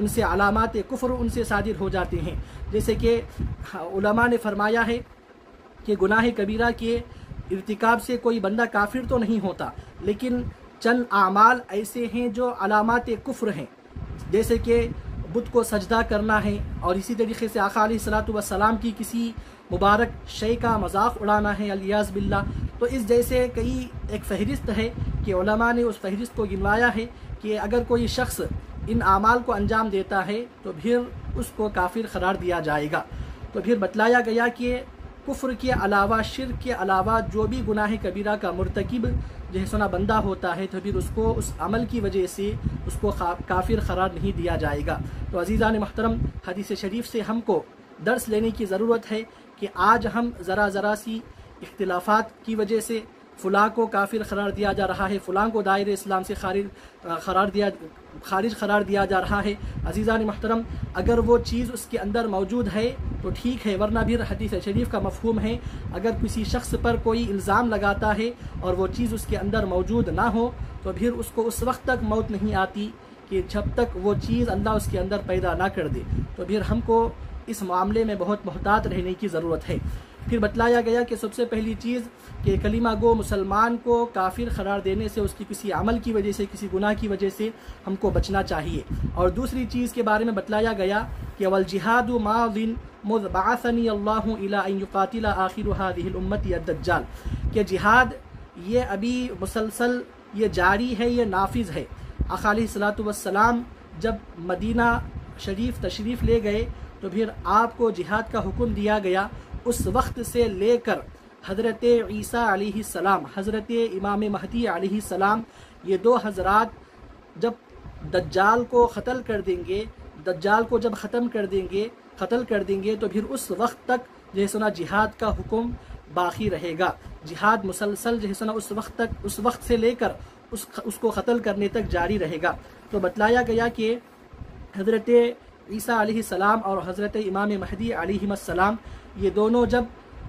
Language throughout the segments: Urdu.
ان سے علامات کفر ان سے صادر ہو جاتے ہیں. جیسے کہ علماء نے فرمایا ہے کہ گناہ کبیرہ کے ارتکاب سے کوئی بندہ کافر تو نہیں ہوتا، لیکن چند اعمال ایسے ہیں جو علامات کفر ہیں، جیسے کہ بت کو سجدہ کرنا ہے، اور اسی طریقے سے آقا علیہ الصلوۃ والسلام کی کسی مبارک شے کا مذاق اڑانا ہے، الیاذ باللہ. تو اس جیسے کئی ایک فہرست ہے کہ علماء نے اس فہرست کو گنوایا ہے کہ اگر کوئی شخص ان اعمال کو انجام دیتا ہے تو پھر اس کو کافر قرار دیا جائے گا. تو پھر بتلایا گیا کہ کفر کے علاوہ، شرک کے علاوہ جو بھی گناہ کبیرہ کا مرتکب جو ہے سنا بندہ ہوتا ہے تو پھر اس کو اس عمل کی وجہ سے اس کو کافر قرار نہیں دیا جائے گا. تو عزیزان محترم، حدیث شریف سے ہم کو درس لینے کی ضرورت ہے کہ آج ہم ذرا سی اختلافات کی وجہ سے فلاں کو کافر قرار دیا جا رہا ہے، فلاں کو دائرہ اسلام سے خارج قرار دیا جا رہا ہے. عزیزان محترم، اگر وہ چیز اس کے اندر موجود ہے تو ٹھیک ہے، ورنہ بھی حدیث شریف کا مفہوم ہے اگر کسی شخص پر کوئی الزام لگاتا ہے اور وہ چیز اس کے اندر موجود نہ ہو تو پھر اس کو اس وقت تک موت نہیں آتی کہ جب تک وہ چیز اللہ اس کے اندر پیدا نہ کر دے. تو پھر ہم کو اس معاملے میں بہت محتاط رہنے کی ضرورت ہے. پھر بتلایا گیا کہ سب سے پہلی چیز کہ کلمہ گو مسلمان کو کافر قرار دینے سے اس کی کسی عمل کی وجہ سے، کسی گناہ کی وجہ سے ہم کو بچنا چاہیے. اور دوسری چیز کے بارے میں بتلایا گیا کہ والجہاد ماض مذ بعثنی اللہ الی ان یقاتل آخر هذه الامة الدجال، کہ جہاد یہ ابھی مسلسل یہ جاری ہے، یہ نافذ ہے. آقا علیہ الصلوۃ والسلام جب مدینہ شریف تشریف لے گئے تو پھر آپ کو جہاد کا حکم دیا گیا. اس وقت سے لے کر حضرت عیسیٰ علیہ السلام، حضرت امام مہدی علیہ السلام، یہ دو حضرات جب دجال کو قتل کر دیں گے، دجال کو جب قتل کر دیں گے تو پھر اس وقت تک جو ہے سنا جہاد کا حکم باقی رہے گا. جہاد مسلسل جو ہے سنا اس وقت سے لے کر اس کو قتل کرنے تک جاری رہے گا. تو بتلایا گیا کہ حضرت عیسیٰ علیہ السلام اور حضرت امام مہدی علیہ السلام یہ دونوں جب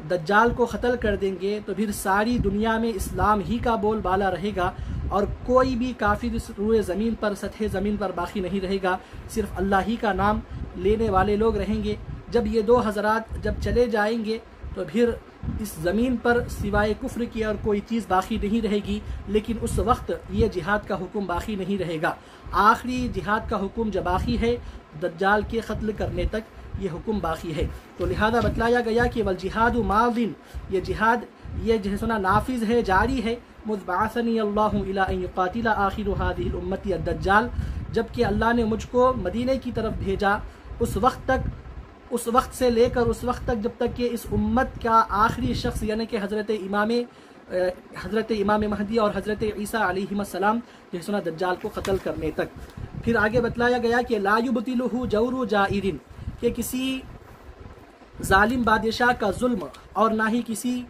دجال کو قتل کر دیں گے تو پھر ساری دنیا میں اسلام ہی کا بول بالا رہے گا اور کوئی بھی کافر اس روئے زمین پر، سطح زمین پر باقی نہیں رہے گا. صرف اللہ ہی کا نام لینے والے لوگ رہیں گے. جب یہ دو حضرات جب چلے جائیں گے تو پھر اس زمین پر سوائے کفر کی اور کوئی چیز باقی نہیں رہے گی. لیکن اس وقت یہ جہاد کا حکم باقی نہیں رہے گا. آخری جہاد کا حکم جو باقی ہے دجال کے قتل کرنے تک یہ حکم باقی ہے. تو لہذا بتلایا گیا کہ والجہاد ماض، یہ جہاد یہ جو ہے سنا نافذ ہے، جاری ہے. مذ بعثنی اللہ الی ان یقاتل آخر هذه الامة الدجال، جبکہ اللہ نے مجھ کو مدینے کی طرف بھیجا اس وقت سے لے کر اس وقت تک جب تک کہ اس امت کا آخری شخص یعنی کہ حضرت امام مہدی اور حضرت عیسیٰ علیہ السلام جو ہے سنا دجال کو قتل کرنے تک. پھر آگے بتلایا گیا کہ لا یبطلہ جور جائر، کہ کسی ظالم بادشاہ کا ظلم اور نہ ہی کسی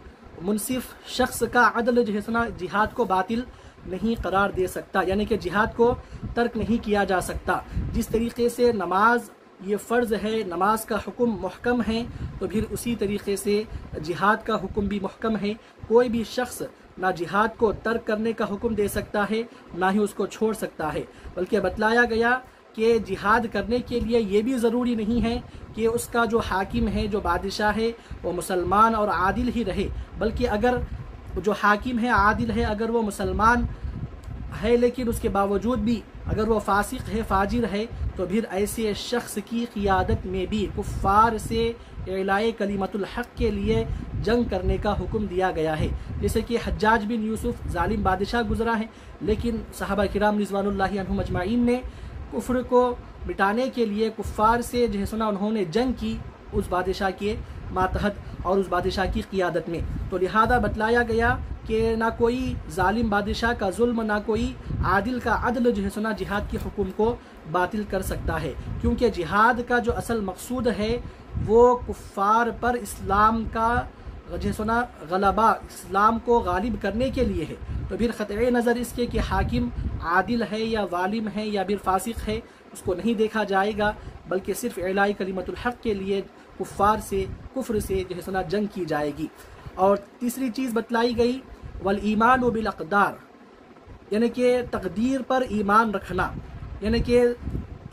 منصف شخص کا عدل جو ہے سنا جہاد کو باطل نہیں قرار دے سکتا، یعنی کہ جہاد کو ترک نہیں کیا جا سکتا. جس طریقے سے نماز یہ فرض ہے، نماز کا حکم محکم ہے، تو پھر اسی طریقے سے جہاد کا حکم بھی محکم ہے. کوئی بھی شخص نہ جہاد کو ترک کرنے کا حکم دے سکتا ہے نہ ہی اس کو چھوڑ سکتا ہے. بلکہ بتلایا گیا کہ جہاد کرنے کے لیے یہ بھی ضروری نہیں ہے کہ اس کا جو حاکم ہے، جو بادشاہ ہے، وہ مسلمان اور عادل ہی رہے، بلکہ اگر جو حاکم ہے، عادل ہے، اگر وہ مسلمان ہے لیکن اس کے باوجود بھی اگر وہ فاسق ہے، فاجر ہے، تو پھر ایسے شخص کی قیادت میں بھی کفار سے اعلاء کلمت الحق کے لیے جنگ کرنے کا حکم دیا گیا ہے. جیسے کہ حجاج بن یوسف ظالم بادشاہ گزرا ہے، لیکن صحابہ کرام رضوان اللہ عنہم اجمعین نے کفر کو مٹانے کے لیے کفار سے جو ہے سنا انہوں نے جنگ کی اس بادشاہ کے ماتحت اور اس بادشاہ کی قیادت میں. تو لہذا بتلایا گیا کہ نہ کوئی ظالم بادشاہ کا ظلم، نہ کوئی عادل کا عدل جو ہے سنا جہاد کے حکم کو باطل کر سکتا ہے، کیونکہ جہاد کا جو اصل مقصود ہے وہ کفار پر اسلام کا جو ہے سنا غلبہ، اسلام کو غالب کرنے کے لیے ہے. تو پھر قطع نظر اس کے کہ حاکم عادل ہے یا ظالم ہے یا پھر فاسق ہے اس کو نہیں دیکھا جائے گا، بلکہ صرف اعلاء کلمت الحق کے لیے کفار سے، کفر سے جو ہے سنا جنگ کی جائے گی. اور تیسری چیز بتلائی گئی والایمان بالاقدار، یعنی کہ تقدیر پر ایمان رکھنا، یعنی کہ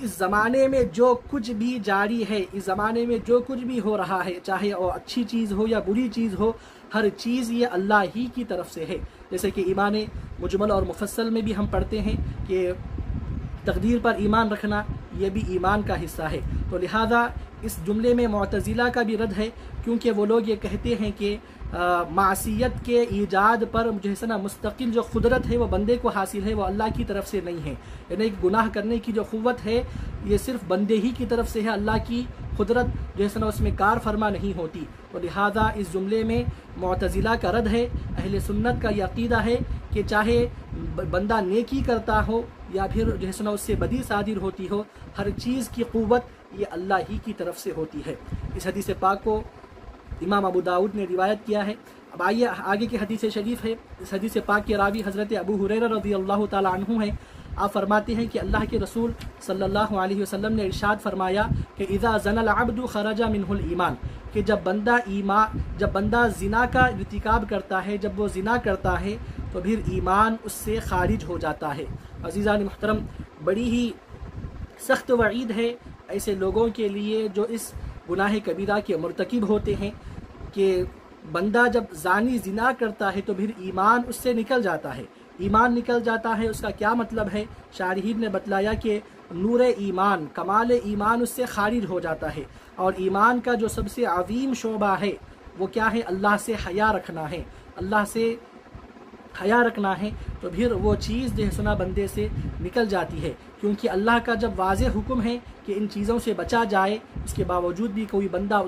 اس زمانے میں جو کچھ بھی جاری ہے، اس زمانے میں جو کچھ بھی ہو رہا ہے، چاہے وہ اچھی چیز ہو یا بری چیز ہو، ہر چیز یہ اللہ ہی کی طرف سے ہے۔ جیسے کہ ایمان مجمل اور مفصل میں بھی ہم پڑھتے ہیں کہ تقدیر پر ایمان رکھنا یہ بھی ایمان کا حصہ ہے۔ تو لہذا اس جملے میں معتزلہ کا بھی رد ہے، کیونکہ وہ لوگ یہ کہتے ہیں کہ معصیت کے ایجاد پر جو ہے نا مستقل جو قدرت ہے وہ بندے کو حاصل ہے، وہ اللہ کی طرف سے نہیں ہے۔ یعنی گناہ کرنے کی جو قوت ہے یہ صرف بندے ہی کی طرف سے ہے، اللہ کی قدرت جو ہے نا اس میں کار فرما نہیں ہوتی۔ تو لہذا اس جملے میں معتزلہ کا رد ہے۔ اہل سنت کا یہ عقیدہ ہے کہ چاہے بندہ نیکی کرتا ہو یا پھر جو ہے نا اس سے بدی صادر ہوتی ہو، ہر چیز کی قوت یہ اللہ ہی کی طرف سے ہوتی ہے۔ اس حدیث پاک کو امام ابو داؤد نے روایت کیا ہے۔ اب آئیے آگے کی حدیث شریف ہے۔ اس حدیث پاک کے راوی حضرت ابو ہریرہ رضی اللہ تعالی عنہ ہیں۔ آپ فرماتے ہیں کہ اللہ کے رسول صلی اللہ علیہ وسلم نے ارشاد فرمایا کہ اذا زنى العبد خرج منه الایمان، کہ جب بندہ زنا کا ارتکاب کرتا ہے، جب وہ زنا کرتا ہے تو پھر ایمان اس سے خارج ہو جاتا ہے۔ عزیزان محترم، بڑی ہی سخت وعید ہے ایسے لوگوں کے لیے جو اس گناہ کبیرہ کے مرتکب ہوتے ہیں کہ بندہ جب زانی زنا کرتا ہے تو پھر ایمان اس سے نکل جاتا ہے۔ ایمان نکل جاتا ہے، اس کا کیا مطلب ہے؟ شارحین نے بتلایا کہ نور ایمان، کمال ایمان اس سے خارج ہو جاتا ہے، اور ایمان کا جو سب سے عظیم شعبہ ہے وہ کیا ہے؟ اللہ سے حیا رکھنا ہے۔ اللہ سے حیا رکھنا ہے تو پھر وہ چیز جو ہے سنا بندے سے نکل جاتی ہے، کیونکہ اللہ کا جب واضح حکم ہے کہ ان چیزوں سے بچا جائے، اس کے باوجود بھی کوئی بندہ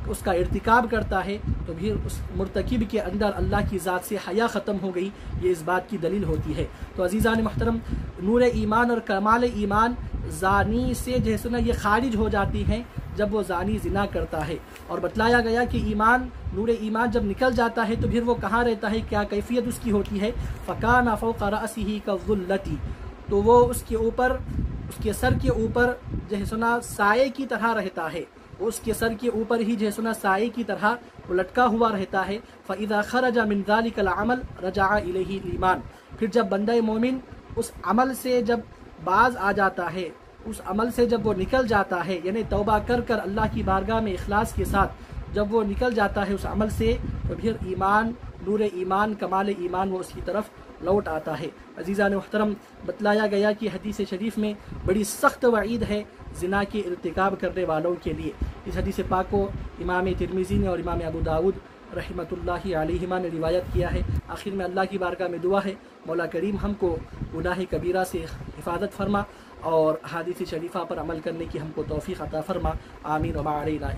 اس کا ارتکاب کرتا ہے تو پھر اس مرتکب کے اندر اللہ کی ذات سے حیا ختم ہو گئی، یہ اس بات کی دلیل ہوتی ہے۔ تو عزیزان محترم، نور ایمان اور کمال ایمان زانی سے جو ہے سنا یہ خارج ہو جاتی ہیں جب وہ زانی زنا کرتا ہے، اور بتلایا گیا کہ نور ایمان جب نکل جاتا ہے تو پھر وہ کہاں رہتا ہے، کیا کیفیت اس کی ہوتی ہے؟ فَكَانَ فَوْقَ رَأْسِهِ كَالظُّلَّةِ، تو وہ اس کے سر کے اوپر جو ہے سنا سائے کی طرح رہتا ہے، اس کے سر کے اوپر ہی جو ہے سنا سائے کی طرح وہ لٹکا ہوا رہتا ہے۔ فَإِذَا خَرَجَ مِنْ ذَلِكَ الْعَمَلِ رَجَعَ إِلَيْهِ الْإِيمَانُ، پھر جب بندہ مومن اس عمل سے جب باز آ جاتا ہے، اس عمل سے جب وہ نکل جاتا ہے، یعنی توبہ کر اللہ کی بارگاہ میں اخلاص کے ساتھ جب وہ نکل جاتا ہے اس عمل سے، تو پھر ایمان، نور ایمان، کمال ایمان وہ اس کی طرف لوٹ آتا ہے۔ عزیزان محترم، بتلایا گیا کہ حدیث شریف میں بڑی سخت وعید ہے زنا کے ارتکاب کرنے والوں کے لیے۔ اس حدیث پاک کو امام ترمذی نے اور امام ابو داؤد رحمۃ اللہ علیہما نے روایت کیا ہے۔ آخر میں اللہ کی بارگاہ میں دعا ہے مولا کریم ہم کو گناہ کبیرہ سے حفاظت فرما اور حدیث شریفہ پر عمل کرنے کی ہم کو توفیق عطا فرما۔ آمین وما علینا۔